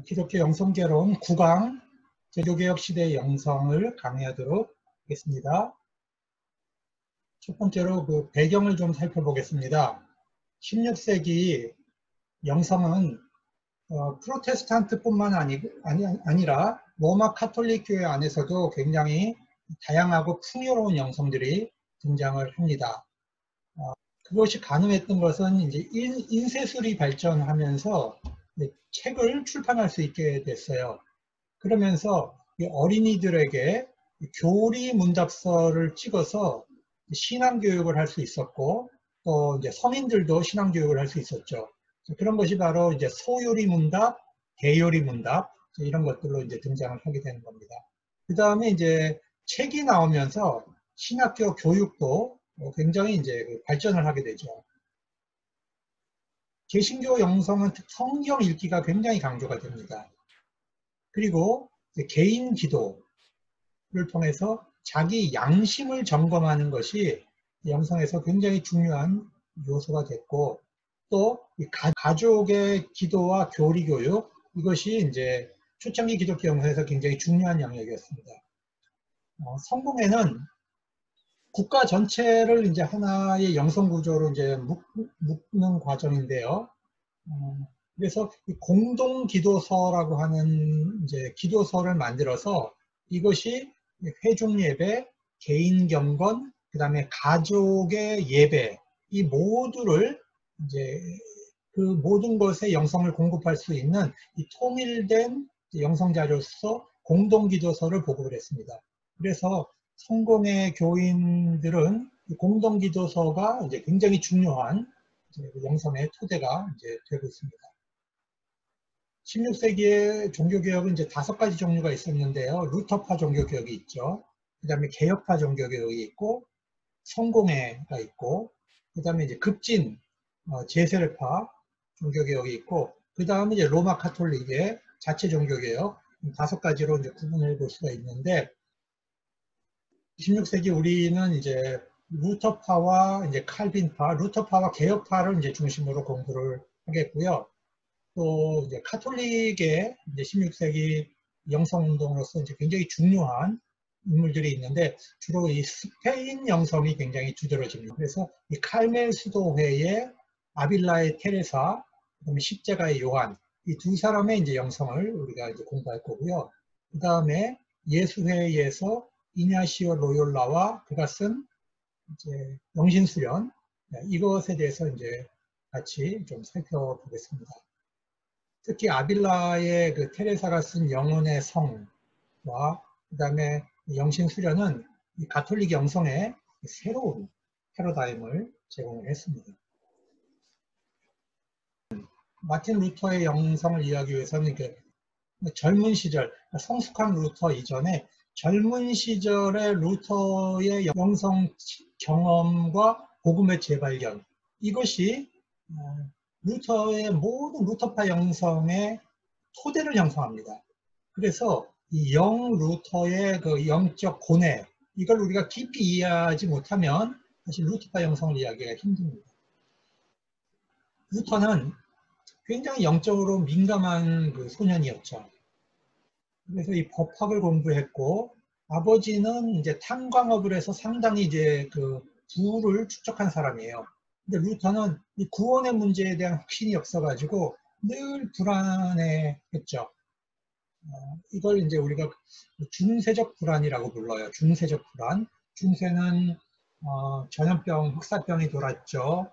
기독교 영성개론 9강 제도개혁 시대의 영성을 강의하도록 하겠습니다. 첫 번째로 그 배경을 좀 살펴보겠습니다. 16세기 영성은 프로테스탄트뿐만 아니라 로마 카톨릭 교회 안에서도 굉장히 다양하고 풍요로운 영성들이 등장을 합니다. 그것이 가능했던 것은 이제 인쇄술이 발전하면서 책을 출판할 수 있게 됐어요. 그러면서 어린이들에게 교리 문답서를 찍어서 신앙교육을 할 수 있었고, 또 이제 성인들도 신앙교육을 할 수 있었죠. 그런 것이 바로 이제 소요리 문답, 대요리 문답 이런 것들로 이제 등장을 하게 되는 겁니다. 그 다음에 이제 책이 나오면서 신학교 교육도 굉장히 이제 발전을 하게 되죠. 개신교 영성은 성경 읽기가 굉장히 강조가 됩니다. 그리고 개인 기도를 통해서 자기 양심을 점검하는 것이 영성에서 굉장히 중요한 요소가 됐고, 또 가족의 기도와 교리 교육, 이것이 이제 초창기 기독교 영성에서 굉장히 중요한 영역이었습니다. 성공회는 국가 전체를 이제 하나의 영성 구조로 이제 묶는 과정인데요. 그래서 공동 기도서라고 하는 이제 기도서를 만들어서 이것이 회중 예배, 개인 경건, 그 다음에 가족의 예배, 이 모두를 이제 그 모든 것에 영성을 공급할 수 있는 이 통일된 영성 자료서 공동 기도서를 보급을 했습니다. 그래서 성공의 교인들은 공동 기도서가 이제 굉장히 중요한 영성의 토대가 이제 되고 있습니다. 16세기의 종교개혁은 이제 5가지 종류가 있었는데요. 루터파 종교개혁이 있죠. 그 다음에 개혁파 종교개혁이 있고, 성공회가 있고, 그 다음에 이제 급진, 제세례파 종교개혁이 있고, 그 다음에 이제 로마 카톨릭의 자체 종교개혁, 5가지로 이제 구분해 볼 수가 있는데, 16세기 우리는 이제 루터파와 이제 칼빈파, 루터파와 개혁파를 이제 중심으로 공부를 하겠고요. 또 이제 카톨릭의 이제 16세기 영성운동으로서 이제 굉장히 중요한 인물들이 있는데, 주로 이 스페인 영성이 굉장히 두드러집니다. 그래서 이 칼멜 수도회의 아빌라의 테레사, 그다음에 십자가의 요한, 이 두 사람의 이제 영성을 우리가 이제 공부할 거고요. 그 다음에 예수회에서 이냐시오 로욜라와 그가 쓴 이제 영신수련, 이것에 대해서 이제 같이 좀 살펴보겠습니다. 특히 아빌라의 그 테레사가 쓴 영혼의 성과 그 다음에 영신수련은 이 가톨릭 영성의 새로운 패러다임을 제공을 했습니다. 마틴 루터의 영성을 이해하기 위해서는 젊은 시절, 성숙한 루터 이전에 젊은 시절의 루터의 영성 경험과 복음의 재발견, 이것이 루터의 모든 루터파 영성의 토대를 형성합니다. 그래서 이 루터의 그 영적 고뇌, 이걸 우리가 깊이 이해하지 못하면 사실 루터파 영성을 이해하기가 힘듭니다. 루터는 굉장히 영적으로 민감한 그 소년이었죠. 그래서 이 법학을 공부했고, 아버지는 이제 탄광업을 해서 상당히 이제 그 부를 축적한 사람이에요. 근데 루터는 이 구원의 문제에 대한 확신이 없어가지고 늘 불안해했죠. 이걸 이제 우리가 중세적 불안이라고 불러요. 중세적 불안. 중세는 전염병, 흑사병이 돌았죠.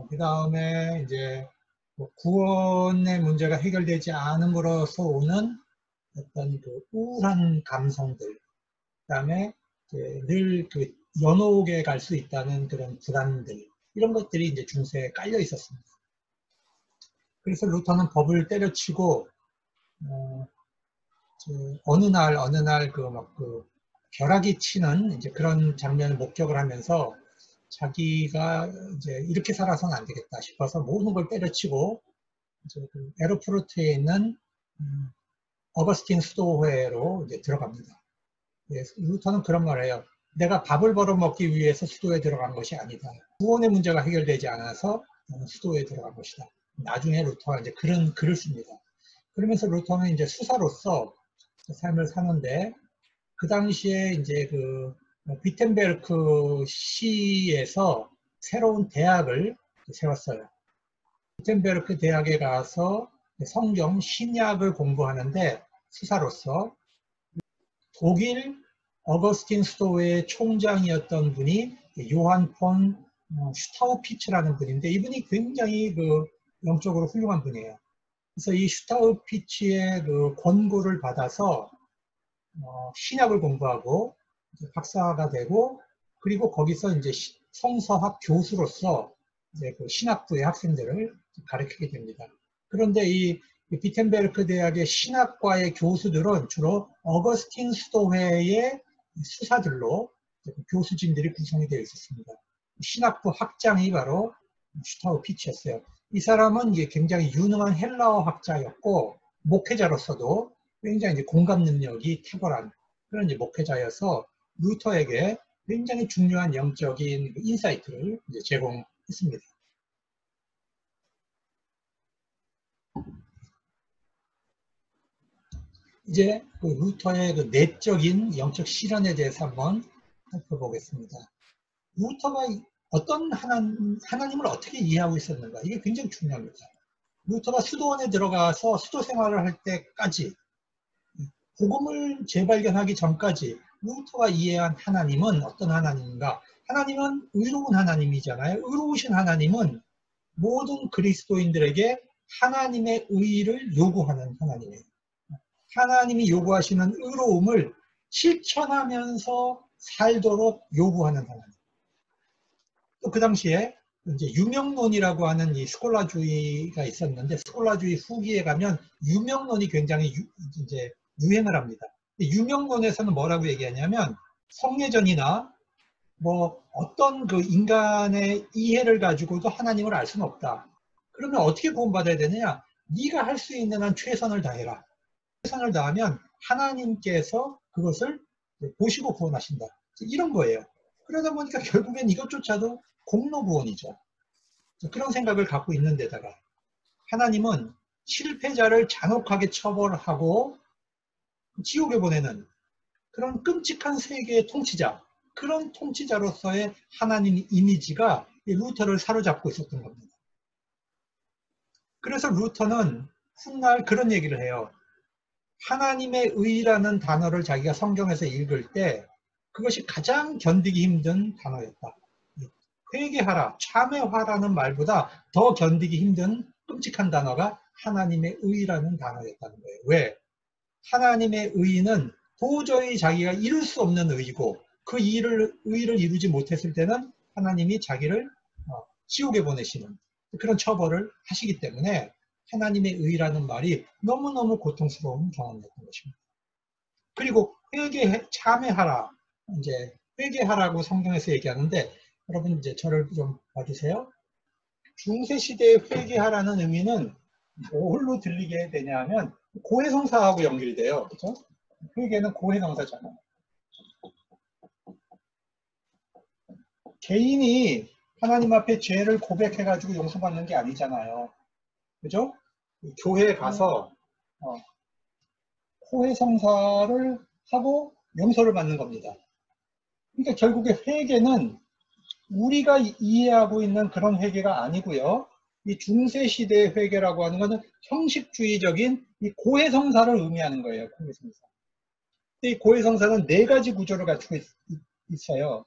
그 다음에 이제 구원의 문제가 해결되지 않음으로써 오는 어떤 그 우울한 감성들, 그다음에 늘 그 연옥에 갈 수 있다는 그런 불안들, 이런 것들이 이제 중세에 깔려 있었습니다. 그래서 루터는 법을 때려치고 어느 날 그 벼락이 치는 이제 그런 장면을 목격을 하면서 자기가 이제 이렇게 살아서는 안 되겠다 싶어서 모든 걸 때려치고 이제 그 에르푸르트에 있는 어거스틴 수도회로 이제 들어갑니다. 루터는 그런 말을 해요. 내가 밥을 벌어먹기 위해서 수도에 들어간 것이 아니다. 구원의 문제가 해결되지 않아서 수도에 들어간 것이다. 나중에 루터가 이제 그런 글을 씁니다. 그러면서 루터는 이제 수사로서 삶을 사는데, 그 당시에 이제 그 비텐베르크 시에서 새로운 대학을 세웠어요. 비텐베르크 대학에 가서 성경 신약을 공부하는데 수사로서 독일 어거스틴 스토어의 총장이었던 분이 요한 폰 슈타우피츠라는 분인데, 이분이 굉장히 그 영적으로 훌륭한 분이에요. 그래서 이 슈타우피츠의 그 권고를 받아서 신약을 공부하고 박사가 되고, 그리고 거기서 이제 성서학 교수로서 이제 그 신학부의 학생들을 가르치게 됩니다. 그런데 이 비텐베르크 대학의 신학과의 교수들은 주로 어거스틴 수도회의 수사들로 교수진들이 구성이 되어 있었습니다. 신학부 학장이 바로 슈타우피치였어요. 이 사람은 이제 굉장히 유능한 헬라어 학자였고, 목회자로서도 굉장히 이제 공감 능력이 탁월한 그런 이제 목회자여서 루터에게 굉장히 중요한 영적인 인사이트를 이제 제공했습니다. 이제 그 루터의 그 내적인 영적 실현에 대해서 한번 살펴보겠습니다. 루터가 어떤 하나님을 어떻게 이해하고 있었는가, 이게 굉장히 중요합니다. 루터가 수도원에 들어가서 수도 생활을 할 때까지, 복음을 재발견하기 전까지 루터가 이해한 하나님은 어떤 하나님인가? 하나님은 의로운 하나님이잖아요. 의로우신 하나님은 모든 그리스도인들에게 하나님의 의를 요구하는 하나님이에요. 하나님이 요구하시는 의로움을 실천하면서 살도록 요구하는 하나님. 또 그 당시에 이제 유명론이라고 하는 이 스콜라주의가 있었는데, 스콜라주의 후기에 가면 유명론이 굉장히 이제 유행을 합니다. 유명론에서는 뭐라고 얘기하냐면, 성례전이나 뭐 어떤 그 인간의 이해를 가지고도 하나님을 알 수는 없다. 그러면 어떻게 구원받아야 되느냐? 네가 할 수 있는 한 최선을 다해라. 최선을 다하면 하나님께서 그것을 보시고 구원하신다. 이런 거예요. 그러다 보니까 결국엔 이것조차도 공로 구원이죠. 그런 생각을 갖고 있는 데다가 하나님은 실패자를 잔혹하게 처벌하고 지옥에 보내는 그런 끔찍한 세계의 통치자, 그런 통치자로서의 하나님 이미지가 루터를 사로잡고 있었던 겁니다. 그래서 루터는 훗날 그런 얘기를 해요. 하나님의 의라는 단어를 자기가 성경에서 읽을 때 그것이 가장 견디기 힘든 단어였다. 회개하라, 참회하라는 말보다 더 견디기 힘든 끔찍한 단어가 하나님의 의라는 단어였다는 거예요. 왜? 하나님의 의는 도저히 자기가 이룰 수 없는 의이고, 그 의를 이루지 못했을 때는 하나님이 자기를 지옥에 보내시는 그런 처벌을 하시기 때문에 하나님의 의라는 말이 너무너무 고통스러운 경험이었던 것입니다. 그리고 참회하라, 이제 회개하라고 성경에서 얘기하는데, 여러분 이제 저를 좀 봐주세요. 중세 시대에 회개하라는 의미는 뭘로 들리게 되냐면 고해성사하고 연결이 돼요. 그렇죠? 회개는 고해성사잖아요. 개인이 하나님 앞에 죄를 고백해가지고 용서받는 게 아니잖아요. 그죠? 교회에 가서 고해성사를 하고 용서를 받는 겁니다. 그러니까 결국에 회개는 우리가 이해하고 있는 그런 회개가 아니고요. 이 중세시대의 회개라고 하는 것은 형식주의적인 이 고해성사를 의미하는 거예요. 고해성사. 이 고해성사는 네 가지 구조를 갖추고 있어요.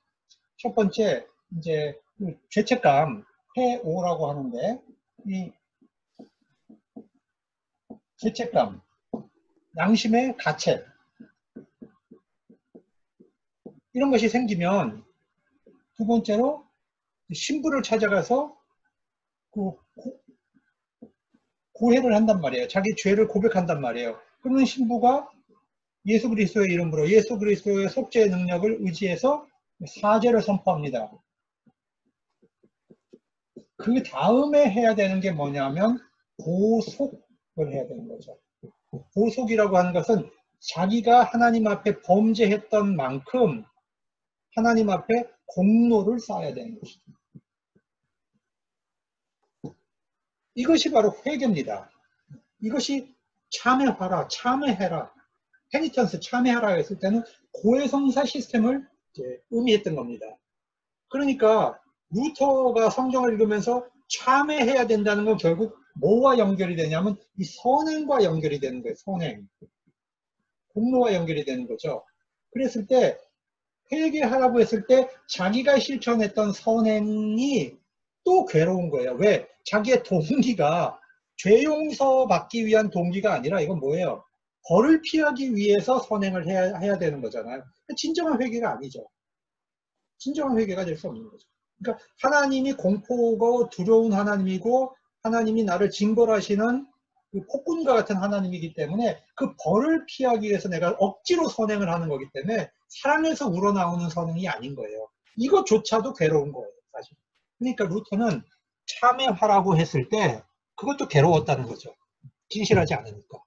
첫 번째, 이제 죄책감, 회오라고 하는데, 이 죄책감, 양심의 가책, 이런 것이 생기면, 두 번째로 신부를 찾아가서 고해를 한단 말이에요. 자기 죄를 고백한단 말이에요. 그러면 신부가 예수 그리스도의 이름으로 예수 그리스도의 속죄의 능력을 의지해서 사죄를 선포합니다. 그 다음에 해야 되는 게 뭐냐면 보속을 해야 되는 거죠. 보속이라고 하는 것은 자기가 하나님 앞에 범죄했던 만큼 하나님 앞에 공로를 쌓아야 되는 것이죠. 이것이 바로 회개입니다. 이것이 참회하라, 참회해라, 페니턴스 참회하라 했을 때는 고해성사 시스템을 이제 의미했던 겁니다. 그러니까 루터가 성경을 읽으면서 참회해야 된다는 건 결국 뭐와 연결이 되냐면 이 선행과 연결이 되는 거예요. 선행. 공로와 연결이 되는 거죠. 그랬을 때 회개하라고 했을 때 자기가 실천했던 선행이 또 괴로운 거예요. 왜? 자기의 동기가 죄 용서 받기 위한 동기가 아니라 이건 뭐예요? 벌을 피하기 위해서 선행을 해야 되는 거잖아요. 진정한 회개가 아니죠. 진정한 회개가 될 수 없는 거죠. 그러니까 하나님이 공포고 두려운 하나님이고 하나님이 나를 징벌하시는 그 폭군과 같은 하나님이기 때문에 그 벌을 피하기 위해서 내가 억지로 선행을 하는 거기 때문에 사랑에서 우러나오는 선행이 아닌 거예요. 이것조차도 괴로운 거예요, 사실. 그러니까 루터는 참회하라고 했을 때 그것도 괴로웠다는 거죠. 진실하지 않으니까.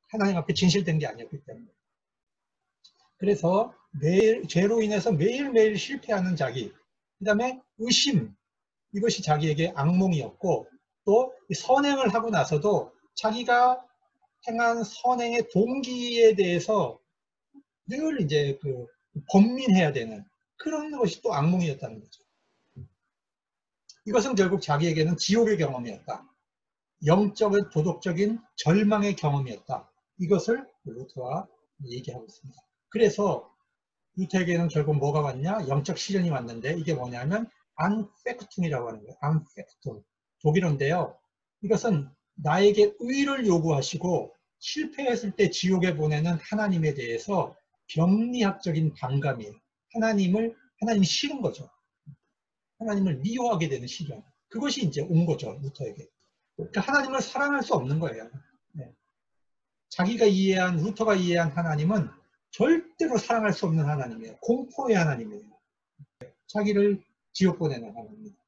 하나님 앞에 진실된 게 아니었기 때문에. 그래서 죄로 인해서 매일매일 실패하는 자기, 그 다음에 의심, 이것이 자기에게 악몽이었고, 또 선행을 하고 나서도 자기가 행한 선행의 동기에 대해서 늘 이제 그 번민해야 되는 그런 것이 또 악몽이었다는 거죠. 이것은 결국 자기에게는 지옥의 경험이었다. 영적인 도덕적인 절망의 경험이었다. 이것을 루터가 얘기하고 있습니다. 그래서 루터에게는 결국 뭐가 왔냐? 영적 시련이 왔는데 이게 뭐냐면 안페크툼이라고 하는 거예요. 안페크툼. 독일어인데요. 이것은 나에게 의를 요구하시고 실패했을 때 지옥에 보내는 하나님에 대해서 병리학적인 반감이에요. 하나님이 싫은 거죠. 하나님을 미워하게 되는 시련. 그것이 이제 온 거죠. 루터에게. 그러니까 하나님을 사랑할 수 없는 거예요. 네. 루터가 이해한 하나님은 절대로 사랑할 수 없는 하나님이에요. 공포의 하나님이에요. 자기를 지옥 보내는 하나님입니다.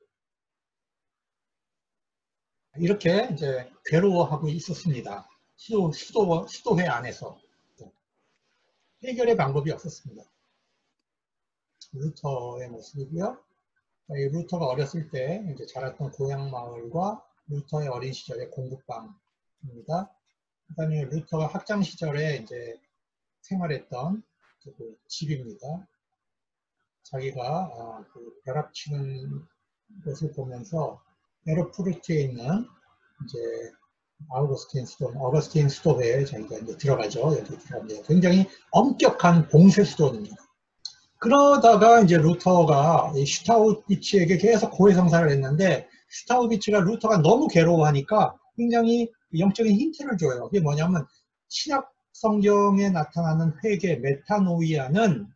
이렇게 이제 괴로워하고 있었습니다. 수도회 안에서. 해결의 방법이 없었습니다. 루터의 모습이고요. 루터가 어렸을 때 이제 자랐던 고향 마을과 루터의 어린 시절의 공부방입니다. 그다음에 루터가 학창 시절에 이제 생활했던 그 집입니다. 자기가 그 벼락치는 것을 보면서 에르푸르트에 있는 이제 어거스틴 수도회에 자기가 이제 들어가죠. 여기 들어갑니다. 굉장히 엄격한 봉쇄 수도입니다. 그러다가 이제 루터가 슈타우비치에게 계속 고해성사를 했는데 슈타우비치가 루터가 너무 괴로워하니까 굉장히 영적인 힌트를 줘요. 그게 뭐냐면 신약 성경에 나타나는 회개, 메타노이아는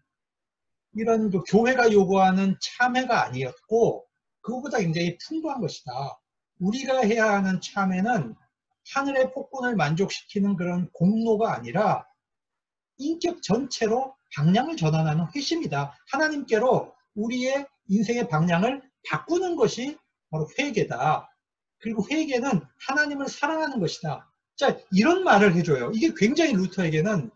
이런 그 교회가 요구하는 참회가 아니었고 그것보다 굉장히 풍부한 것이다. 우리가 해야 하는 참회는 하늘의 폭군을 만족시키는 그런 공로가 아니라 인격 전체로 방향을 전환하는 회심이다. 하나님께로 우리의 인생의 방향을 바꾸는 것이 바로 회개다. 그리고 회개는 하나님을 사랑하는 것이다. 자, 이런 말을 해줘요. 이게 굉장히 루터에게는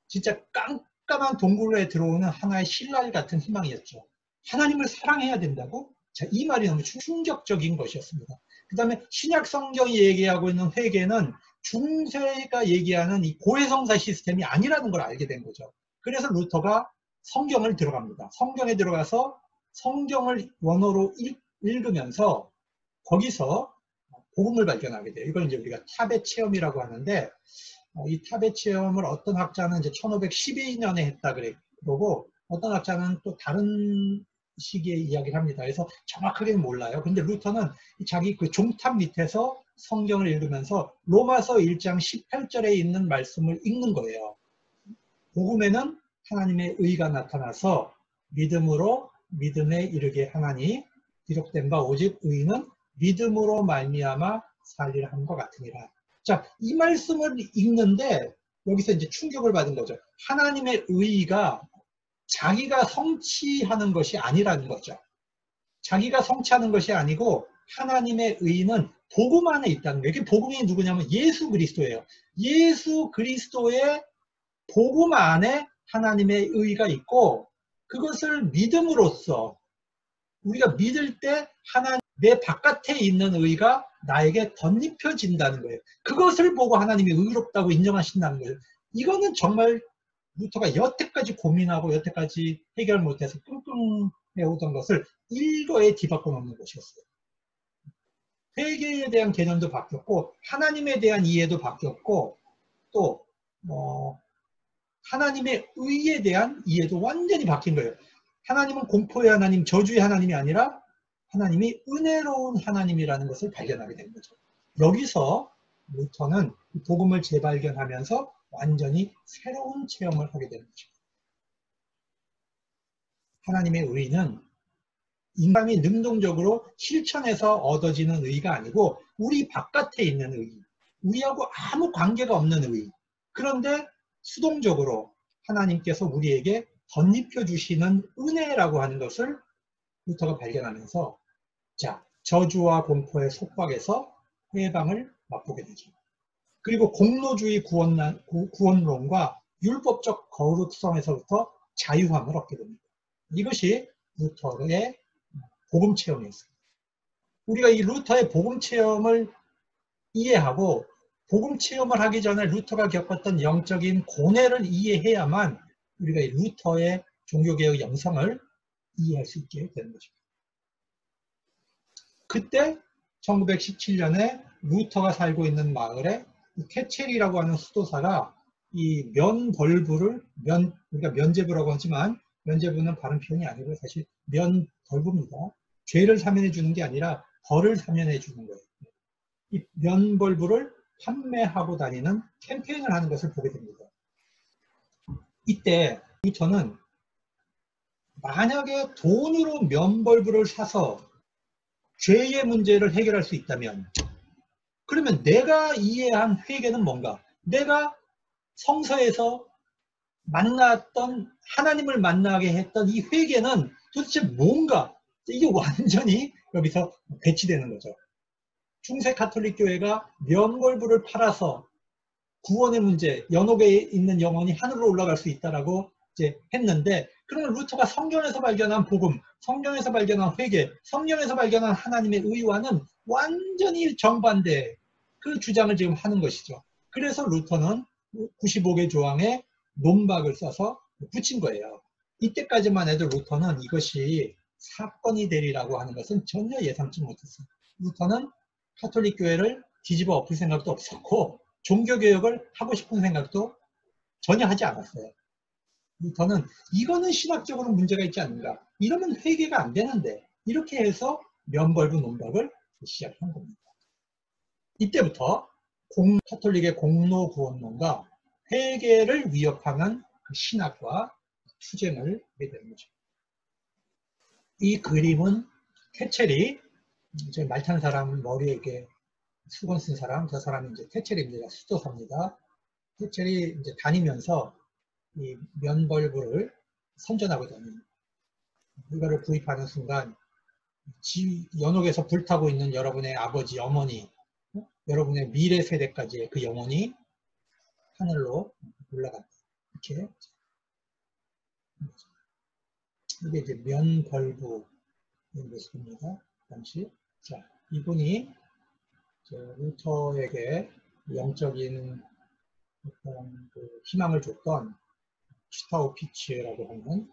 진짜 깜깜한 동굴에 들어오는 하나의 신랄 같은 희망이었죠. 하나님을 사랑해야 된다고? 자, 이 말이 너무 충격적인 것이었습니다. 그 다음에 신약 성경이 얘기하고 있는 회개는 중세가 얘기하는 이 고해성사 시스템이 아니라는 걸 알게 된 거죠. 그래서 루터가 성경을 들어갑니다. 성경에 들어가서 성경을 원어로 읽으면서 거기서 복음을 발견하게 돼요. 이걸 이제 우리가 탑의 체험이라고 하는데 이 탑의 체험을 어떤 학자는 이제 1512년에 했다 그러고 어떤 학자는 또 다른 시기에 이야기를 합니다. 그래서 정확하게는 몰라요. 근데 루터는 자기 그 종탑 밑에서 성경을 읽으면서 로마서 1장 18절에 있는 말씀을 읽는 거예요. 복음에는 하나님의 의가 나타나서 믿음으로 믿음에 이르게 하나니 기록된 바 오직 의는 믿음으로 말미암아 살리라 함과 같으니라. 자, 이 말씀을 읽는데 여기서 이제 충격을 받은 거죠. 하나님의 의가 자기가 성취하는 것이 아니라는 거죠. 자기가 성취하는 것이 아니고 하나님의 의는 복음 안에 있다는 거예요. 이게 복음이 누구냐면 예수 그리스도예요. 예수 그리스도의 복음 안에 하나님의 의가 있고 그것을 믿음으로써 우리가 믿을 때 하나님 내 바깥에 있는 의가 나에게 덧입혀진다는 거예요. 그것을 보고 하나님이 의롭다고 인정하신다는 거예요. 이거는 정말 루터가 여태까지 고민하고 여태까지 해결 못해서 끙끙해오던 것을 일거에 뒤바꿔 놓는 것이었어요. 회개에 대한 개념도 바뀌었고 하나님에 대한 이해도 바뀌었고 또 하나님의 의에 대한 이해도 완전히 바뀐 거예요. 하나님은 공포의 하나님, 저주의 하나님이 아니라 하나님이 은혜로운 하나님이라는 것을 발견하게 된 거죠. 여기서 루터는 복음을 재발견하면서 완전히 새로운 체험을 하게 되는 거죠. 하나님의 의는 인간이 능동적으로 실천해서 얻어지는 의가 아니고 우리 바깥에 있는 의, 우리하고 아무 관계가 없는 의. 그런데 수동적으로 하나님께서 우리에게 덧입혀 주시는 은혜라고 하는 것을 루터가 발견하면서 자, 저주와 공포의 속박에서 해방을 맛보게 되죠. 그리고 공로주의 구원론과 율법적 거룩성에서부터 자유함을 얻게 됩니다. 이것이 루터의 복음 체험이었습니다. 우리가 이 루터의 복음 체험을 이해하고 복음 체험을 하기 전에 루터가 겪었던 영적인 고뇌를 이해해야만 우리가 이 루터의 종교개혁 영성을 이해할 수 있게 되는 것입니다. 그때 1917년에 루터가 살고 있는 마을에 캐첼이라고 하는 수도사가 이 면벌부를 우리가 면죄부라고 하지만 면죄부는 바른 표현이 아니고 사실 면벌부입니다. 죄를 사면해 주는 게 아니라 벌을 사면해 주는 거예요. 이 면벌부를 판매하고 다니는 캠페인을 하는 것을 보게 됩니다. 이때 루터는 만약에 돈으로 면벌부를 사서 죄의 문제를 해결할 수 있다면 그러면 내가 이해한 회개는 뭔가? 내가 성서에서 만났던 하나님을 만나게 했던 이 회개는 도대체 뭔가? 이게 완전히 여기서 배치되는 거죠. 중세 가톨릭 교회가 면벌부를 팔아서 구원의 문제, 연옥에 있는 영혼이 하늘로 올라갈 수 있다라고 이제 했는데, 그러면 루터가 성경에서 발견한 복음, 성경에서 발견한 회개, 성경에서 발견한 하나님의 의와는 완전히 정반대 그 주장을 지금 하는 것이죠. 그래서 루터는 95개 조항에 논박을 써서 붙인 거예요. 이때까지만 해도 루터는 이것이 사건이 되리라고 하는 것은 전혀 예상치 못했어요. 루터는 가톨릭 교회를 뒤집어 엎을 생각도 없었고 종교개혁을 하고 싶은 생각도 전혀 하지 않았어요. 루터는 이거는 신학적으로 문제가 있지 않는가, 이러면 회개가 안 되는데, 이렇게 해서 면벌부 논박을 시작한 겁니다. 이때부터 가톨릭의 공로구원론과 회개를 위협하는 그 신학과 투쟁을 하게 되는 거죠. 이 그림은 캐첼이, 말 타는 사람 머리에 이렇게 수건 쓴 사람, 저 사람이 이제 캐첼입니다. 수도사입니다. 캐첼이 이제 다니면서 이 면벌부를 선전하거든요. 이거를 구입하는 순간 연옥에서 불타고 있는 여러분의 아버지, 어머니, 여러분의 미래 세대까지의 그 영혼이 하늘로 올라간다. 이렇게. 이게 이제 면벌부의 모습입니다. 당시. 자, 이분이 루터에게 영적인 어떤 그 희망을 줬던 슈타우피치라고 하는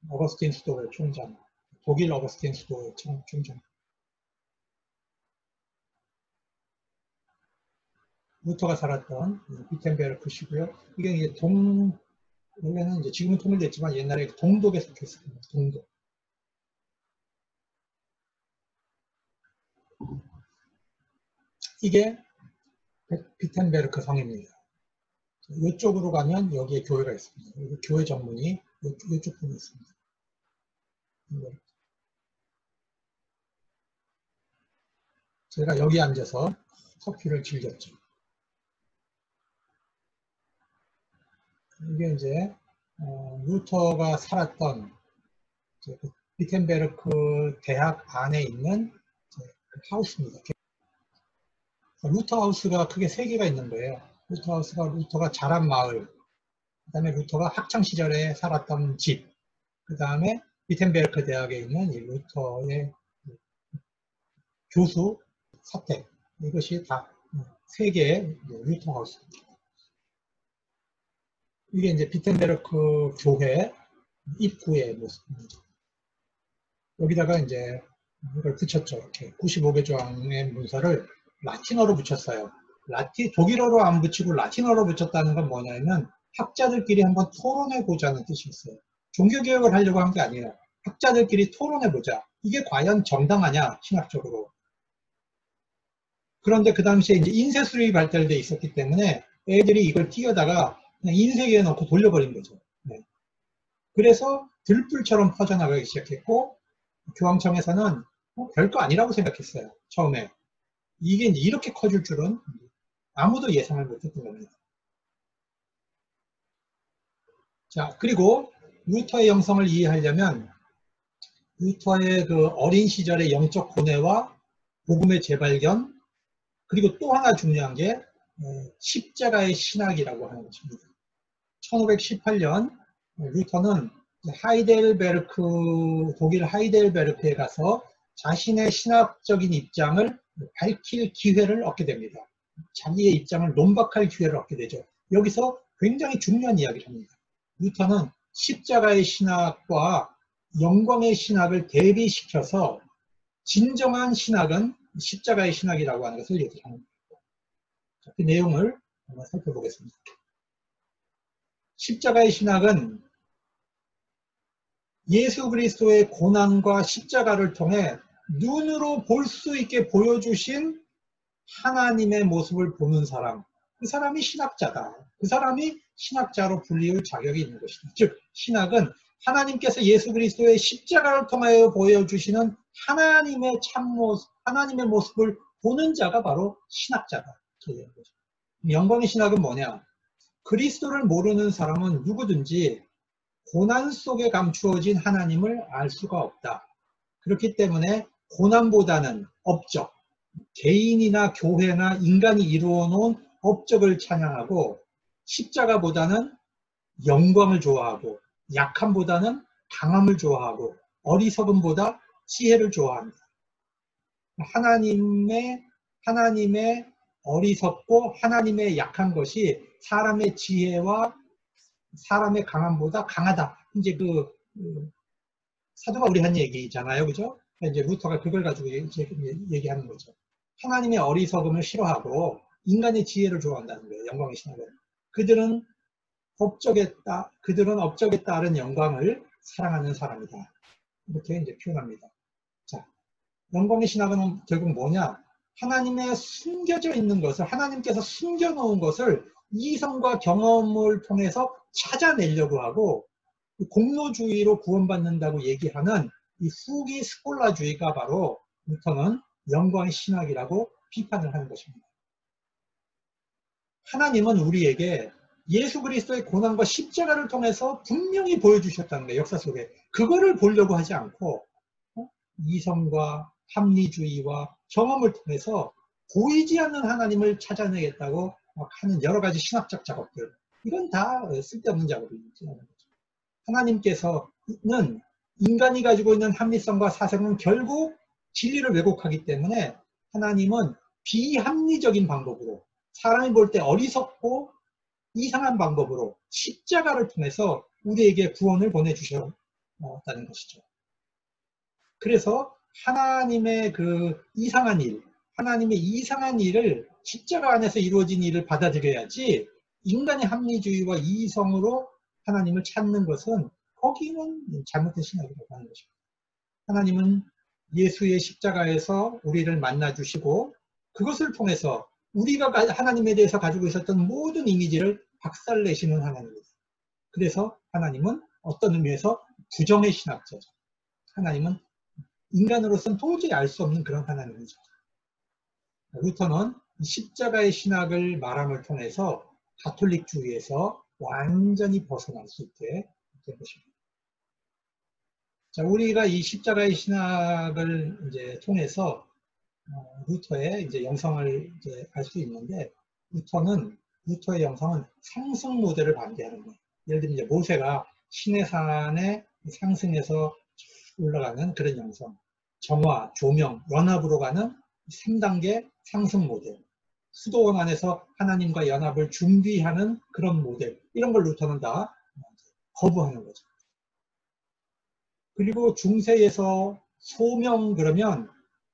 어거스틴 수도의 총장, 독일 어거스틴 수도의 총장. 루터가 살았던 비텐베르크시고요. 이게 이제 원래는 이제 지금은 통일됐지만 옛날에 동독에 속했습니다. 동독. 이게 비텐베르크 성입니다. 이쪽으로 가면 여기에 교회가 있습니다. 여기 교회 정문이 이쪽 부분에 있습니다. 제가 여기 앉아서 커피를 즐겼죠. 이게 이제 루터가 살았던 비텐베르크 대학 안에 있는 그 하우스입니다. 루터 하우스가 크게 3개가 있는 거예요. 루터 하우스가 루터가 자란 마을, 그 다음에 루터가 학창시절에 살았던 집, 그 다음에 비텐베르크 대학에 있는 이 루터의 교수, 사택, 이것이 다 세 개의 루터하우스입니다. 이게 이제 비텐베르크 교회 입구의 모습입니다. 여기다가 이제 이걸 붙였죠. 이렇게 95개 조항의 문서를 라틴어로 붙였어요. 독일어로 안 붙이고 라틴어로 붙였다는 건 뭐냐면 학자들끼리 한번 토론해 보자는 뜻이 있어요. 종교개혁을 하려고 한 게 아니에요. 학자들끼리 토론해 보자. 이게 과연 정당하냐, 신학적으로. 그런데 그 당시에 이제 인쇄술이 발달돼 있었기 때문에 애들이 이걸 띄어다가 그냥 인쇄기에 넣고 돌려버린 거죠. 네. 그래서 들불처럼 퍼져나가기 시작했고, 교황청에서는 별거 아니라고 생각했어요. 처음에. 이게 이제 이렇게 커질 줄은 아무도 예상을 못했던 겁니다. 자, 그리고 루터의 영성을 이해하려면 루터의 그 어린 시절의 영적 고뇌와 복음의 재발견, 그리고 또 하나 중요한 게 십자가의 신학이라고 하는 것입니다. 1518년 루터는 독일 하이델베르크에 가서 자신의 신학적인 입장을 밝힐 기회를 얻게 됩니다. 자기의 입장을 논박할 기회를 얻게 되죠. 여기서 굉장히 중요한 이야기를 합니다. 루터는 십자가의 신학과 영광의 신학을 대비시켜서 진정한 신학은 십자가의 신학이라고 하는 것을 얘기를 합니다. 그 내용을 한번 살펴보겠습니다. 십자가의 신학은 예수 그리스도의 고난과 십자가를 통해 눈으로 볼 수 있게 보여주신 하나님의 모습을 보는 사람, 그 사람이 신학자다. 그 사람이 신학자로 불리울 자격이 있는 것이다. 즉, 신학은 하나님께서 예수 그리스도의 십자가를 통하여 보여주시는 하나님의 참모습, 하나님의 모습을 보는 자가 바로 신학자다. 영광의 신학은 뭐냐? 그리스도를 모르는 사람은 누구든지 고난 속에 감추어진 하나님을 알 수가 없다. 그렇기 때문에 고난보다는 업적, 개인이나 교회나 인간이 이루어 놓은 업적을 찬양하고, 십자가보다는 영광을 좋아하고, 약함보다는 강함을 좋아하고, 어리석음보다 지혜를 좋아합니다. 하나님의 어리석고 하나님의 약한 것이 사람의 지혜와 사람의 강함보다 강하다. 이제 사도가 우리 한 얘기잖아요. 그죠? 이제 루터가 그걸 가지고 얘기하는 거죠. 하나님의 어리석음을 싫어하고 인간의 지혜를 좋아한다는 거예요. 영광의 신학은. 그들은 업적에 따른 영광을 사랑하는 사람이다. 이렇게 이제 표현합니다. 자, 영광의 신학은 결국 뭐냐? 하나님의 숨겨져 있는 것을, 하나님께서 숨겨놓은 것을 이성과 경험을 통해서 찾아내려고 하고, 공로주의로 구원받는다고 얘기하는 이 후기 스콜라주의가 바로 루터는 영광의 신학이라고 비판을 하는 것입니다. 하나님은 우리에게 예수 그리스도의 고난과 십자가를 통해서 분명히 보여주셨다는 거예요. 역사 속에. 그거를 보려고 하지 않고 이성과 합리주의와 경험을 통해서 보이지 않는 하나님을 찾아내겠다고 하는 여러 가지 신학적 작업들, 이건 다 쓸데없는 작업이죠. 하나님께서는 인간이 가지고 있는 합리성과 사색은 결국 진리를 왜곡하기 때문에 하나님은 비합리적인 방법으로, 사람이 볼 때 어리석고 이상한 방법으로 십자가를 통해서 우리에게 구원을 보내주셨다는 것이죠. 그래서 하나님의 하나님의 이상한 일을, 십자가 안에서 이루어진 일을 받아들여야지, 인간의 합리주의와 이성으로 하나님을 찾는 것은, 거기는 잘못된 신학이라고 하는 것입니다. 하나님은 예수의 십자가에서 우리를 만나주시고, 그것을 통해서 우리가 하나님에 대해서 가지고 있었던 모든 이미지를 박살내시는 하나님입니다. 그래서 하나님은 어떤 의미에서 부정의 신학자죠. 하나님은 인간으로서는 도저히 알 수 없는 그런 하나님이죠. 루터는 십자가의 신학을 말함을 통해서 가톨릭주의에서 완전히 벗어날 수 있게 된 것입니다. 자, 우리가 이 십자가의 신학을 이제 통해서 루터의 이제 영성을 이제 알 수 있는데, 루터의 영성은 상승 모델을 반대하는 거예요. 예를 들면 이제 모세가 시내산에 상승해서 올라가는 그런 영성. 정화, 조명, 연합으로 가는 3단계 상승 모델. 수도원 안에서 하나님과 연합을 준비하는 그런 모델. 이런 걸 루터는 다 거부하는 거죠. 그리고 중세에서 소명 그러면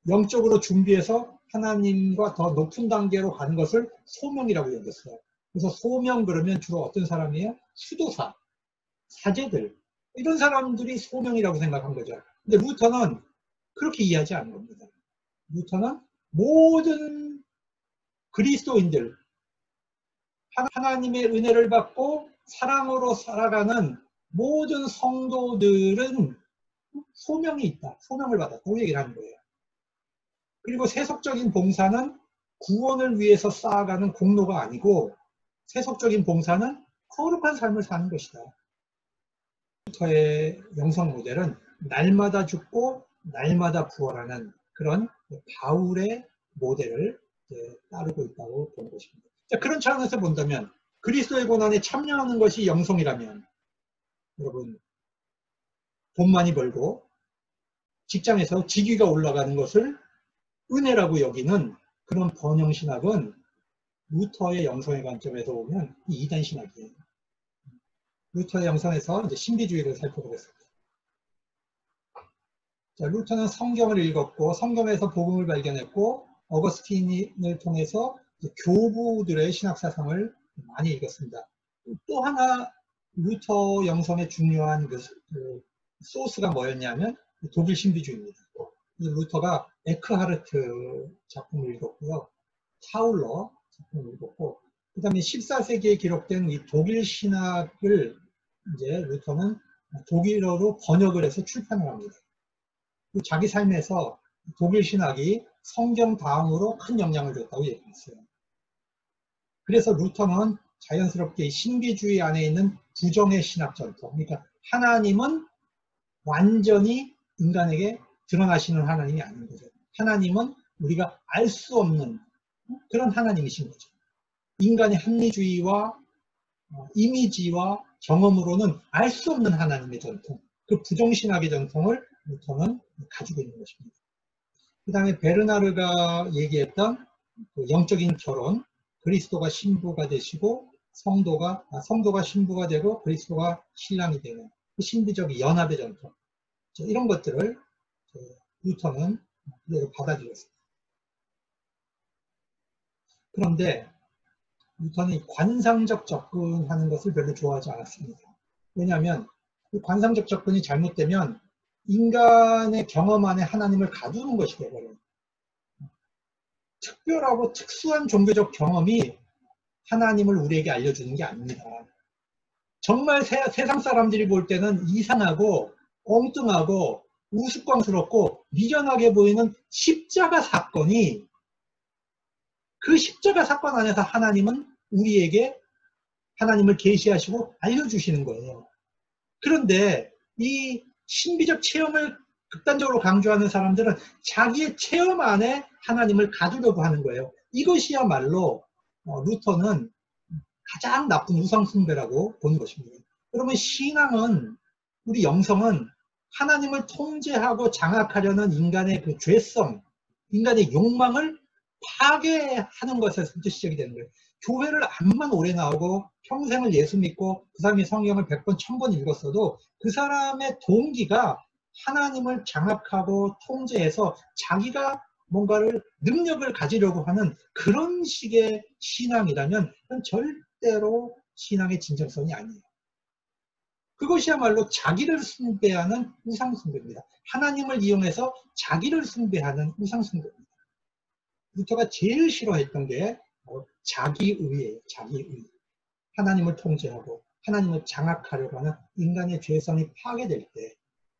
영적으로 준비해서 하나님과 더 높은 단계로 가는 것을 소명이라고 여겼어요. 그래서 소명 그러면 주로 어떤 사람이에요? 수도사, 사제들. 이런 사람들이 소명이라고 생각한 거죠. 근데 루터는 그렇게 이해하지 않는 겁니다. 루터는 모든 그리스도인들, 하나님의 은혜를 받고 사랑으로 살아가는 모든 성도들은 소명이 있다. 소명을 받았다고 얘기를 하는 거예요. 그리고 세속적인 봉사는 구원을 위해서 쌓아가는 공로가 아니고 세속적인 봉사는 거룩한 삶을 사는 것이다. 루터의 영성 모델은 날마다 죽고 날마다 부활하는 그런 바울의 모델을 따르고 있다고 보는 것입니다. 자, 그런 차원에서 본다면 그리스도의 고난에 참여하는 것이 영성이라면 여러분 돈 많이 벌고 직장에서 직위가 올라가는 것을 은혜라고 여기는 그런 번영신학은 루터의 영성의 관점에서 보면 이단 신학이에요. 루터의 영성에서 이제 신비주의를 살펴보겠습니다. 자, 루터는 성경을 읽었고 성경에서 복음을 발견했고 어거스틴을 통해서 교부들의 신학 사상을 많이 읽었습니다. 또 하나 루터 영성의 중요한 그 소스가 뭐였냐면 독일 신비주의입니다. 루터가 에크하르트 작품을 읽었고요. 타울러 작품을 읽었고, 그 다음에 14세기에 기록된 이 독일 신학을 이제 루터는 독일어로 번역을 해서 출판을 합니다. 자기 삶에서 독일 신학이 성경 다음으로 큰 영향을 줬다고 얘기했어요. 그래서 루터는 자연스럽게 신비주의 안에 있는 부정의 신학 전통, 그러니까 하나님은 완전히 인간에게 드러나시는 하나님이 아닌 거죠. 하나님은 우리가 알 수 없는 그런 하나님이신 거죠. 인간의 합리주의와 이미지와 경험으로는 알 수 없는 하나님의 전통, 그 부정신학의 전통을 루터는 가지고 있는 것입니다. 그 다음에 베르나르가 얘기했던 그 영적인 결혼, 그리스도가 신부가 되시고 성도가 신부가 되고 그리스도가 신랑이 되는 그 신비적 연합의 전통, 이런 것들을 루터는 그대로 받아들였습니다. 그런데 루터는 관상적 접근하는 것을 별로 좋아하지 않았습니다. 왜냐하면 관상적 접근이 잘못되면 인간의 경험 안에 하나님을 가두는 것이 되어버려요. 특별하고 특수한 종교적 경험이 하나님을 우리에게 알려주는 게 아닙니다. 정말 세상 사람들이 볼 때는 이상하고 엉뚱하고 우스꽝스럽고 미련하게 보이는 십자가 사건이, 그 십자가 사건 안에서 하나님은 우리에게 하나님을 계시하시고 알려주시는 거예요. 그런데 이 신비적 체험을 극단적으로 강조하는 사람들은 자기의 체험 안에 하나님을 가두려고 하는 거예요. 이것이야말로 루터는 가장 나쁜 우상숭배라고 보는 것입니다. 그러면 신앙은, 우리 영성은 하나님을 통제하고 장악하려는 인간의 그 죄성, 인간의 욕망을 파괴하는 것에서부터 시작이 되는 거예요. 교회를 암만 오래 나오고 평생을 예수 믿고 그 사람이 성경을 100번, 1000번 읽었어도 그 사람의 동기가 하나님을 장악하고 통제해서 자기가 뭔가를 능력을 가지려고 하는 그런 식의 신앙이라면 그건 절대로 신앙의 진정성이 아니에요. 그것이야말로 자기를 숭배하는 우상숭배입니다. 하나님을 이용해서 자기를 숭배하는 우상숭배입니다. 루터가 제일 싫어했던 게 자기의예요. 자기의. 하나님을 통제하고 하나님을 장악하려고 하는 인간의 죄성이 파괴될 때,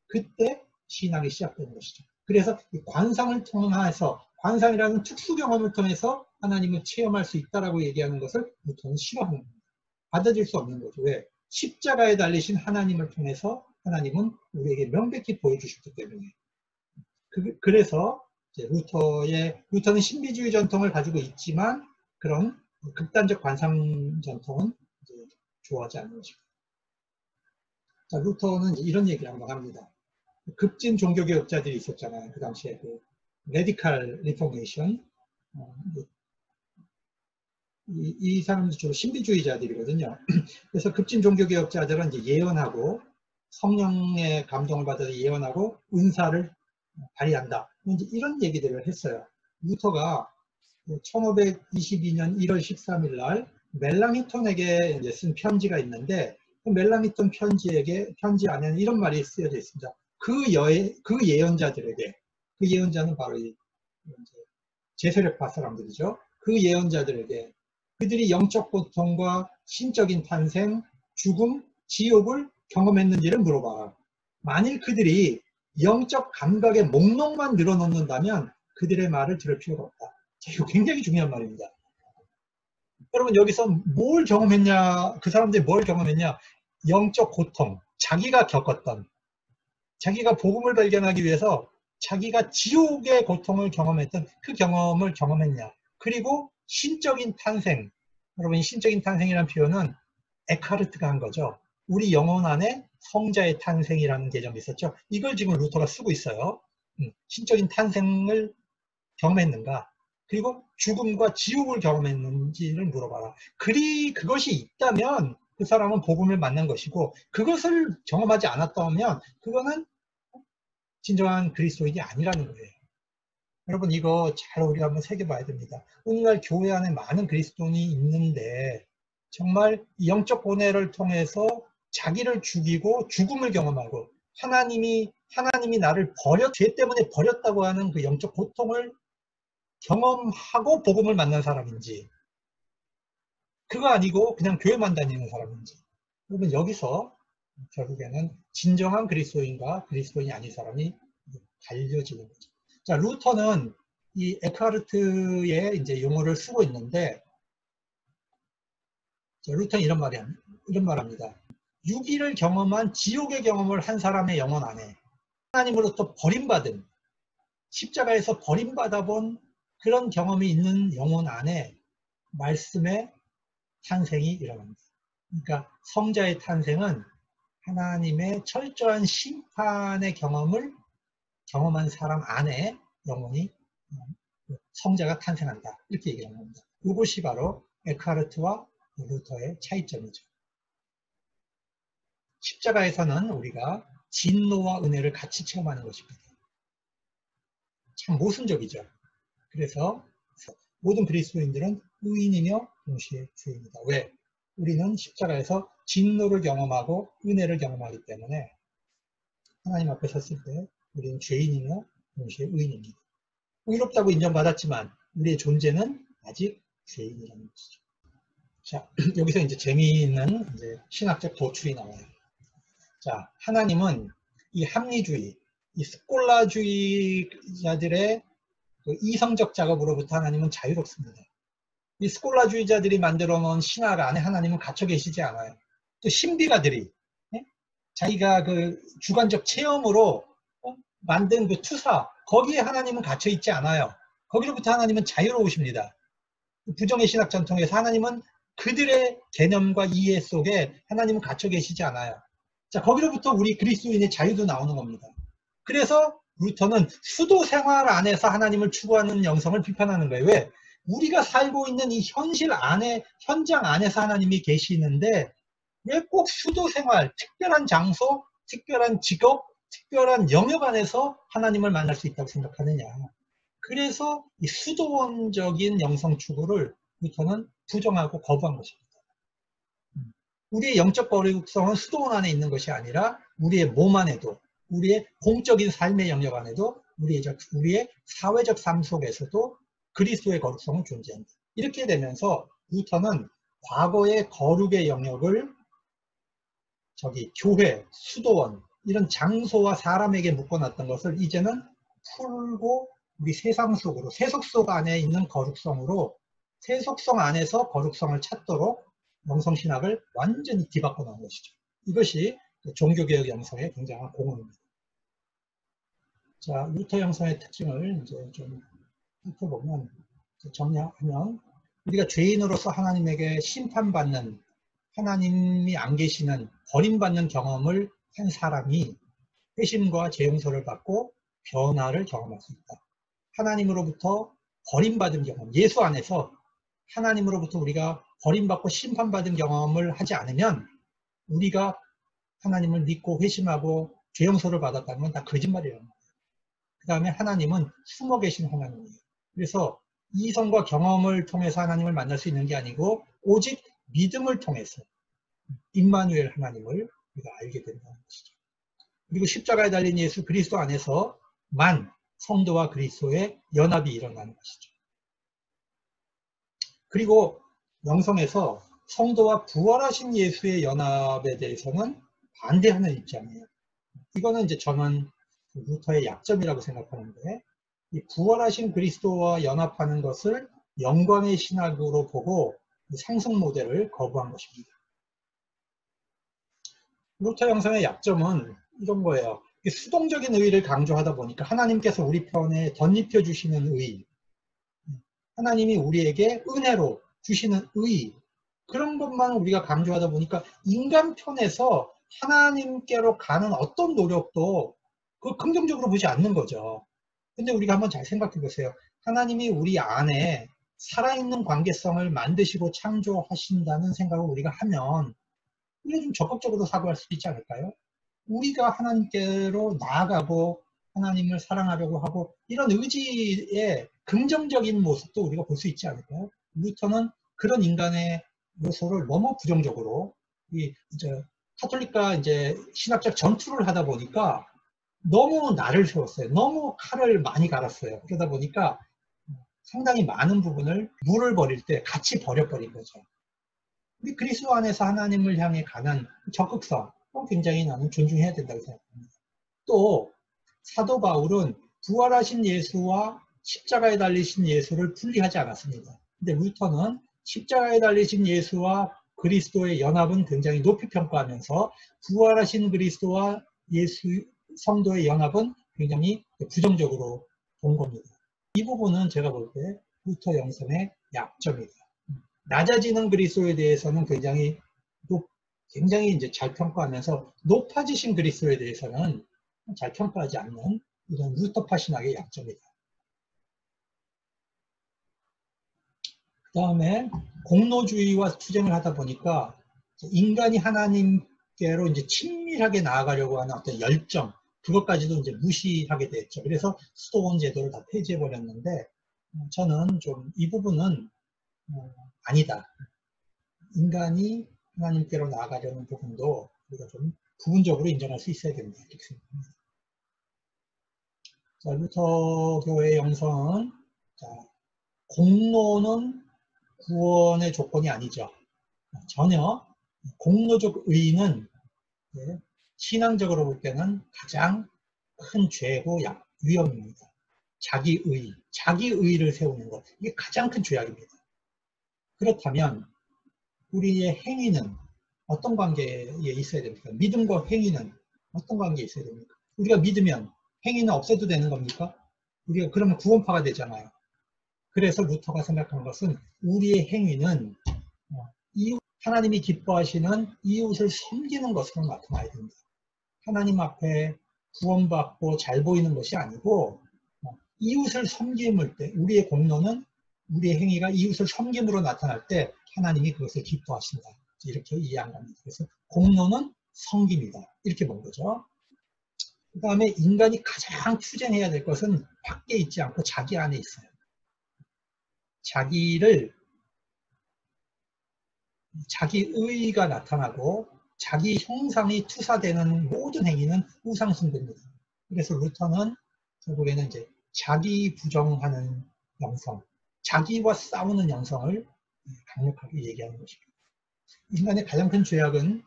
그때 신앙이 시작되는 것이죠. 그래서 이 관상을 통해서, 관상이라는 특수 경험을 통해서 하나님을 체험할 수 있다라고 얘기하는 것을 루터는 싫어하는 겁니다. 받아들일 수 없는 거죠. 왜? 십자가에 달리신 하나님을 통해서 하나님은 우리에게 명백히 보여주셨기 때문에. 그래서 루터는 신비주의 전통을 가지고 있지만 그런 극단적 관상 전통은 좋아하지 않는 것입니다. 자, 루터는 이런 얘기를 한번 합니다. 급진 종교개혁자들이 있었잖아요. 그 당시에 그 레디칼 리포메이션. 이 사람들 주로 신비주의자들이거든요. 그래서 급진 종교개혁자들은 이제 예언하고 성령의 감동을 받아서 예언하고 은사를 발휘한다. 이제 이런 얘기들을 했어요. 루터가 1522년 1월 13일 날 멜랑히톤에게 이제 쓴 편지가 있는데 그 멜랑히톤 편지 안에는 이런 말이 쓰여져 있습니다. 그 예언자들에게, 그 예언자는 바로 이 제세력파 사람들이죠. 그 예언자들에게 그들이 영적 고통과 신적인 탄생, 죽음, 지옥을 경험했는지를 물어봐라. 만일 그들이 영적 감각의 목록만 늘어놓는다면 그들의 말을 들을 필요가 없다. 이거 굉장히 중요한 말입니다. 여러분 여기서 뭘 경험했냐, 그 사람들이 뭘 경험했냐, 영적 고통, 자기가 겪었던, 자기가 복음을 발견하기 위해서 자기가 지옥의 고통을 경험했던 그 경험을 경험했냐. 그리고 신적인 탄생, 여러분 신적인 탄생이라는 표현은 에카르트가 한 거죠. 우리 영혼 안에 성자의 탄생이라는 개념이 있었죠. 이걸 지금 루터가 쓰고 있어요. 신적인 탄생을 경험했는가, 그리고 죽음과 지옥을 경험했는지를 물어봐라. 그것이 있다면 그 사람은 복음을 만난 것이고, 그것을 경험하지 않았다면 그거는 진정한 그리스도인이 아니라는 거예요. 여러분 이거 잘 우리가 한번 새겨봐야 됩니다. 오늘날 교회 안에 많은 그리스도인이 있는데 정말 영적 고뇌를 통해서 자기를 죽이고 죽음을 경험하고 하나님이 나를 죄 때문에 버렸다고 하는 그 영적 고통을 경험하고 복음을 만난 사람인지, 그거 아니고 그냥 교회만 다니는 사람인지, 여러분 여기서 결국에는 진정한 그리스도인과 그리스도인이 아닌 사람이 갈려지는 거죠. 자, 루터는 이 에크하르트의 이제 용어를 쓰고 있는데, 자, 루터는 이런 말합니다. 유기를 경험한 지옥의 경험을 한 사람의 영혼 안에 하나님으로부터 버림받은, 십자가에서 버림받아 본 그런 경험이 있는 영혼 안에 말씀의 탄생이 일어납니다. 그러니까 성자의 탄생은 하나님의 철저한 심판의 경험을 경험한 사람 안에 영혼이, 성자가 탄생한다. 이렇게 얘기하는 겁니다. 이것이 바로 에크하르트와 루터의 차이점이죠. 십자가에서는 우리가 진노와 은혜를 같이 체험하는 것입니다. 참 모순적이죠. 그래서 모든 그리스도인들은 의인이며 동시에 죄인이다. 왜? 우리는 십자가에서 진노를 경험하고 은혜를 경험하기 때문에 하나님 앞에 섰을 때 우리는 죄인이며 동시에 의인입니다. 의롭다고 인정받았지만 우리의 존재는 아직 죄인이라는 것이죠. 자, 여기서 이제 재미있는 신학적 도출이 나와요. 자, 하나님은 이 합리주의, 이 스콜라주의자들의 그 이성적 작업으로부터 하나님은 자유롭습니다. 이 스콜라주의자들이 만들어 놓은 신학 안에 하나님은 갇혀 계시지 않아요. 또 신비가들이 자기가 그 주관적 체험으로 만든 그 투사, 거기에 하나님은 갇혀 있지 않아요. 거기로부터 하나님은 자유로우십니다. 부정의 신학 전통에서 하나님은 그들의 개념과 이해 속에 하나님은 갇혀 계시지 않아요. 자, 거기로부터 우리 그리스도인의 자유도 나오는 겁니다. 그래서 루터는 수도 생활 안에서 하나님을 추구하는 영성을 비판하는 거예요. 왜? 우리가 살고 있는 이 현실 안에, 현장 안에서 하나님이 계시는데 왜 꼭 수도 생활, 특별한 장소, 특별한 직업, 특별한 영역 안에서 하나님을 만날 수 있다고 생각하느냐. 그래서 이 수도원적인 영성 추구를 루터는 부정하고 거부한 것입니다. 우리의 영적 거룩성은 수도원 안에 있는 것이 아니라 우리의 몸 안에도, 우리의 공적인 삶의 영역 안에도, 우리의 사회적 삶 속에서도 그리스도의 거룩성은 존재한다. 이렇게 되면서 루터는 과거의 거룩의 영역을 교회, 수도원, 이런 장소와 사람에게 묶어놨던 것을 이제는 풀고 우리 세상 속으로, 세속 속 안에 있는 거룩성으로, 세속성 안에서 거룩성을 찾도록 영성신학을 완전히 뒤바꿔 놓은 것이죠. 이것이 종교개혁 영성의 굉장한 공헌입니다. 자, 루터 영성의 특징을 이제 좀 살펴보면, 정리하면, 우리가 죄인으로서 하나님에게 심판받는, 하나님이 안 계시는 버림받는 경험을 한 사람이 회심과 재용서를 받고 변화를 경험할 수 있다. 하나님으로부터 버림받은 경험, 예수 안에서 하나님으로부터 우리가 버림받고 심판받은 경험을 하지 않으면 우리가 하나님을 믿고 회심하고 죄용서를 받았다는 건 다 거짓말이라는 거예요. 그 다음에 하나님은 숨어 계신 하나님이에요. 그래서 이성과 경험을 통해서 하나님을 만날 수 있는 게 아니고 오직 믿음을 통해서 임마누엘 하나님을 우리가 알게 된다는 것이죠. 그리고 십자가에 달린 예수 그리스도 안에서만 성도와 그리스도의 연합이 일어나는 것이죠. 그리고 영성에서 성도와 부활하신 예수의 연합에 대해서는 반대하는 입장이에요. 이거는 이제 저는 루터의 약점이라고 생각하는데, 이 부활하신 그리스도와 연합하는 것을 영광의 신학으로 보고 상승 모델을 거부한 것입니다. 루터 영성의 약점은 이런 거예요. 수동적인 의의를 강조하다 보니까 하나님께서 우리 편에 덧입혀 주시는 의의, 하나님이 우리에게 은혜로 주시는 의의, 그런 것만 우리가 강조하다 보니까 인간 편에서 하나님께로 가는 어떤 노력도 그 긍정적으로 보지 않는 거죠. 근데 우리가 한번 잘 생각해 보세요. 하나님이 우리 안에 살아있는 관계성을 만드시고 창조하신다는 생각을 우리가 하면 우리가 좀 적극적으로 사고할 수 있지 않을까요? 우리가 하나님께로 나아가고 하나님을 사랑하려고 하고 이런 의지의 긍정적인 모습도 우리가 볼 수 있지 않을까요? 루터는 그런 인간의 요소를 너무 부정적으로 이제 카톨릭과 이제 신학적 전투를 하다 보니까 너무 날을 세웠어요. 너무 칼을 많이 갈았어요. 그러다 보니까 상당히 많은 부분을 물을 버릴 때 같이 버려버린 거죠. 우리 그리스도 안에서 하나님을 향해 가는 적극성, 굉장히 나는 존중해야 된다고 생각합니다. 또 사도 바울은 부활하신 예수와 십자가에 달리신 예수를 분리하지 않았습니다. 근데 루터는 십자가에 달리신 예수와 그리스도의 연합은 굉장히 높이 평가하면서 부활하신 그리스도와 예수 성도의 연합은 굉장히 부정적으로 본 겁니다. 이 부분은 제가 볼 때 루터 영성의 약점이다. 낮아지는 그리스도에 대해서는 굉장히 이제 잘 평가하면서 높아지신 그리스도에 대해서는 잘 평가하지 않는 이런 루터파 신학의 약점이다. 그 다음에 공로주의와 투쟁을 하다 보니까 인간이 하나님께로 이제 친밀하게 나아가려고 하는 어떤 열정, 그것까지도 이제 무시하게 됐죠. 그래서 수도원 제도를 다 폐지해 버렸는데 저는 좀 이 부분은 아니다. 인간이 하나님께로 나아가려는 부분도 우리가 좀 부분적으로 인정할 수 있어야 된다. 이렇게 생각합니다. 자, 루터교의 영성은 공로는 구원의 조건이 아니죠. 전혀 공로적 의의는 신앙적으로 볼 때는 가장 큰 죄고 위험입니다. 자기의를 세우는 것, 이게 가장 큰 죄악입니다. 그렇다면 우리의 행위는 어떤 관계에 있어야 됩니까? 믿음과 행위는 어떤 관계에 있어야 됩니까? 우리가 믿으면 행위는 없애도 되는 겁니까? 우리가 그러면 구원파가 되잖아요. 그래서 루터가 생각하는 것은 우리의 행위는 하나님이 기뻐하시는 이웃을 섬기는 것으로 나타나야 됩니다. 하나님 앞에 구원받고 잘 보이는 것이 아니고 이웃을 섬김을 때 우리의 공로는 우리의 행위가 이웃을 섬김으로 나타날 때 하나님이 그것을 기뻐하신다. 이렇게 이해한 겁니다. 그래서 공로는 섬김이다. 이렇게 본 거죠. 그 다음에 인간이 가장 투쟁해야 될 것은 밖에 있지 않고 자기 안에 있어요. 자기 의의가 나타나고 자기 형상이 투사되는 모든 행위는 우상숭배입니다. 그래서 루터는 결국에는 이제 자기 부정하는 영성, 자기와 싸우는 영성을 강력하게 얘기하는 것입니다. 인간의 가장 큰 죄악은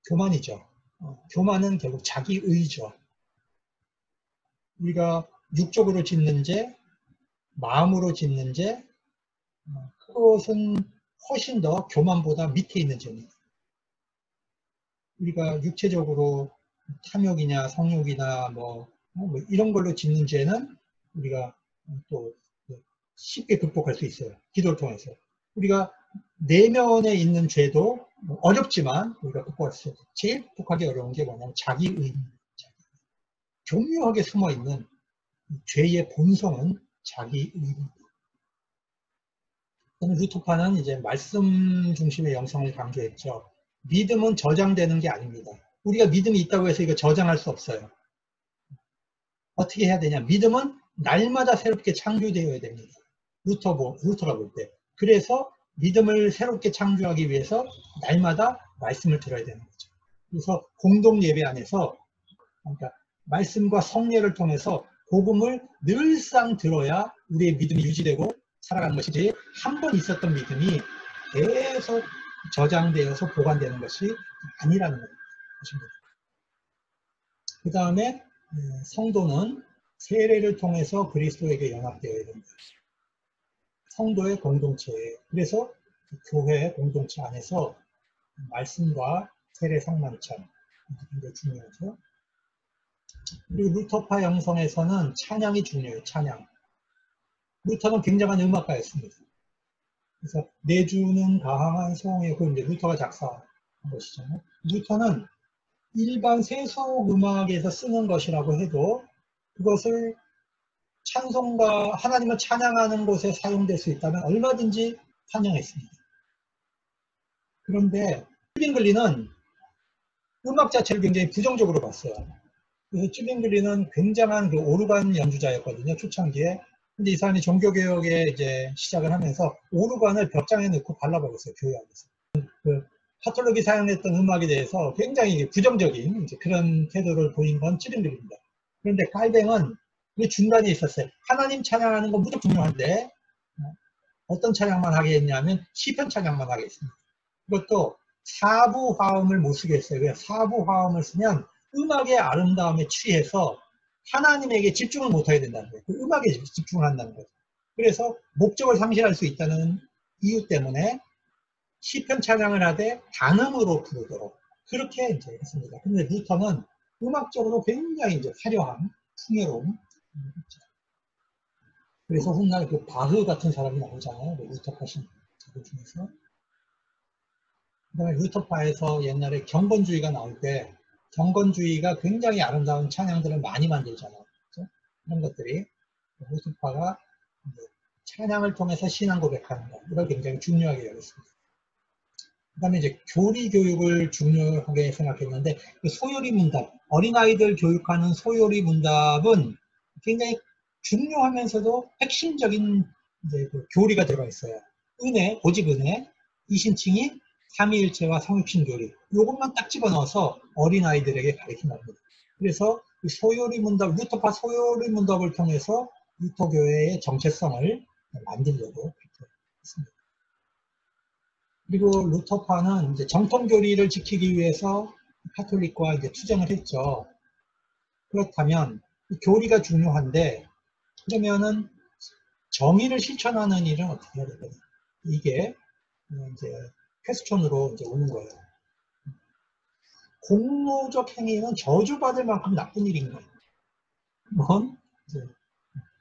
교만이죠. 교만은 결국 자기의죠. 우리가 육적으로 짓는 죄, 마음으로 짓는 죄, 그것은 훨씬 더 교만보다 밑에 있는 죄입니다. 우리가 육체적으로 탐욕이나 성욕이나 뭐 이런 걸로 짓는 죄는 우리가 또 쉽게 극복할 수 있어요. 기도를 통해서. 우리가 내면에 있는 죄도 어렵지만 우리가 극복할 수 있어요. 제일 극복하기 어려운 게 뭐냐면 자기의, 교묘하게 숨어있는 죄의 본성은 자기 의입니다. 루터파는 이제 말씀 중심의 영성을 강조했죠. 믿음은 저장되는 게 아닙니다. 우리가 믿음이 있다고 해서 이거 저장할 수 없어요. 어떻게 해야 되냐? 믿음은 날마다 새롭게 창조되어야 됩니다. 루터가 볼 때. 그래서 믿음을 새롭게 창조하기 위해서 날마다 말씀을 들어야 되는 거죠. 그래서 공동 예배 안에서 그러니까 말씀과 성례를 통해서 복음을 늘상 들어야 우리의 믿음이 유지되고 살아가는 것이지, 한 번 있었던 믿음이 계속 저장되어서 보관되는 것이 아니라는 것입니다. 그 다음에 성도는 세례를 통해서 그리스도에게 연합되어야 된다. 성도의 공동체, 그래서 교회 공동체 안에서 말씀과 세례 상만찬, 굉장히 중요하죠. 그리고 루터파 영성에서는 찬양이 중요해요. 찬양. 루터는 굉장한 음악가였습니다. 그래서 내주는 가항한 소홍의, 그 이제 루터가 작사한 것이잖아요. 루터는 일반 세속 음악에서 쓰는 것이라고 해도 그것을 찬송가, 하나님을 찬양하는 곳에 사용될 수 있다면 얼마든지 찬양했습니다. 그런데 튜빙글리는 음악 자체를 굉장히 부정적으로 봤어요. 그래서 튜빙글리는 굉장한 그 오르간 연주자였거든요, 초창기에. 근데 이 사람이 종교개혁에 이제 시작을 하면서 오르간을 벽장에 넣고 발라버렸어요, 교회 안에서. 그 카톨릭이 사용했던 음악에 대해서 굉장히 부정적인 이제 그런 태도를 보인 건 튜빙글리입니다. 그런데 칼뱅은 그 중간에 있었어요. 하나님 찬양하는 건 무척 중요한데 어떤 찬양만 하게 했냐면 시편 찬양만 하게 했습니다. 그것도 사부 화음을 못 쓰게 했어요. 사부 화음을 쓰면 음악의 아름다움에 취해서 하나님에게 집중을 못하게 된다는 거예요. 그 음악에 집중을 한다는 거죠. 그래서 목적을 상실할 수 있다는 이유 때문에 시편 찬양을 하되 단음으로 부르도록 그렇게 이제 했습니다. 근데 루터는 음악적으로 굉장히 이제 화려한 풍요로움. 그래서 훗날 그 바흐 같은 사람이 나오잖아요. 루터파신 그 중에서. 그 다음에 루터파에서 옛날에 경건주의가 나올 때 경건주의가 굉장히 아름다운 찬양들을 많이 만들잖아요. 그렇죠? 이런 것들이 루터파가 찬양을 통해서 신앙 고백하는 것, 이걸 굉장히 중요하게 여겼습니다. 그 다음에 이제 교리 교육을 중요하게 생각했는데 그 소요리 문답, 어린아이들 교육하는 소요리 문답은 굉장히 중요하면서도 핵심적인 이제 그 교리가 들어가 있어요. 은혜, 오직 은혜, 이신칭의, 삼위일체와 성육신 교리, 이것만 딱 집어넣어서 어린아이들에게 가르친다 합니다. 그래서 이 소요리 문답, 루터파 소요리 문답을 통해서 루터교회의 정체성을 만들려고 그렇게 했습니다. 그리고 루터파는 이제 정통교리를 지키기 위해서 카톨릭과 이제 투쟁을 했죠. 그렇다면 교리가 중요한데 그러면은 정의를 실천하는 일은 어떻게 해야 되나? 이게 이제 퀘스천으로 이제 오는 거예요. 공로적 행위는 저주받을 만큼 나쁜 일인가? 뭔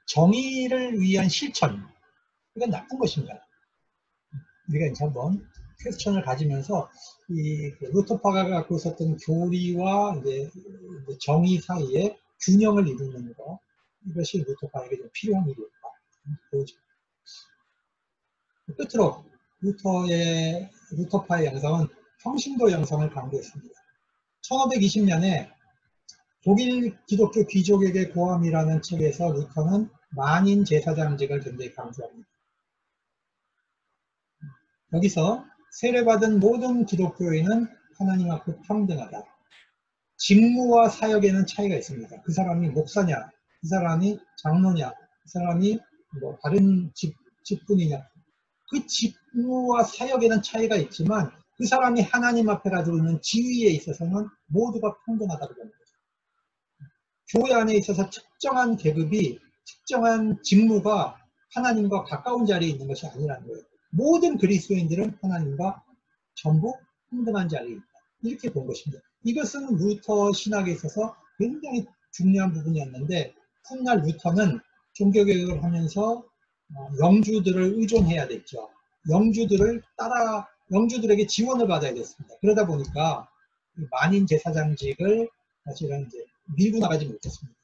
정의를 위한 실천, 이건 나쁜 것인가? 우리가 이제 한번 퀘스천을 가지면서 이 루터파가 갖고 있었던 교리와 이제 정의 사이에 균형을 이루는 거, 이것이 루터파에게 좀 필요한 일이었다. 보여집니다. 끝으로 루터파의 양성은 평신도 양성을 강조했습니다. 1520년에 독일 기독교 귀족에게 고함이라는 책에서 루터는 만인 제사장직을 굉장히 강조합니다. 여기서 세례받은 모든 기독교인은 하나님 앞에 평등하다. 직무와 사역에는 차이가 있습니다. 그 사람이 목사냐, 그 사람이 장로냐, 그 사람이 뭐 다른 직분이냐, 그 직무와 사역에는 차이가 있지만 그 사람이 하나님 앞에 가지고 있는 지위에 있어서는 모두가 평등하다고 보는 거죠. 교회 안에 있어서 특정한 계급이, 특정한 직무가 하나님과 가까운 자리에 있는 것이 아니라는 거예요. 모든 그리스도인들은 하나님과 전부 평등한 자리에 있다. 이렇게 본 것입니다. 이것은 루터 신학에 있어서 굉장히 중요한 부분이었는데 훗날 루터는 종교개혁을 하면서 영주들을 의존해야 됐죠. 영주들에게 지원을 받아야 됐습니다. 그러다 보니까 만인 제사장직을 사실은 이제 밀고 나가지 못했습니다.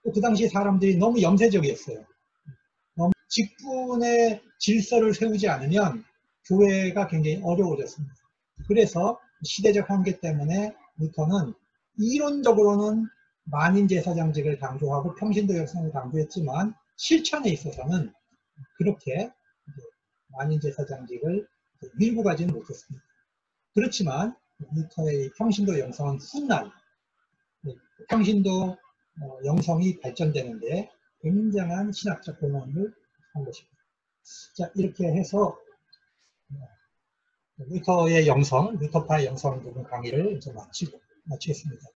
또 그 당시 사람들이 너무 염세적이었어요. 너무 직분의 질서를 세우지 않으면 교회가 굉장히 어려워졌습니다. 그래서 시대적 한계 때문에 루터는 이론적으로는 만인제사장직을 강조하고 평신도 역성을 강조했지만 실천에 있어서는 그렇게 만인제사장직을 밀고 가지는 못했습니다. 그렇지만 루터의 평신도 영성은 훗날 평신도 영성이 발전되는데 굉장한 신학적 공헌을 한 것입니다. 자, 이렇게 해서 루터의 영성, 루터파의 영성 부분 강의를 이제 마치겠습니다.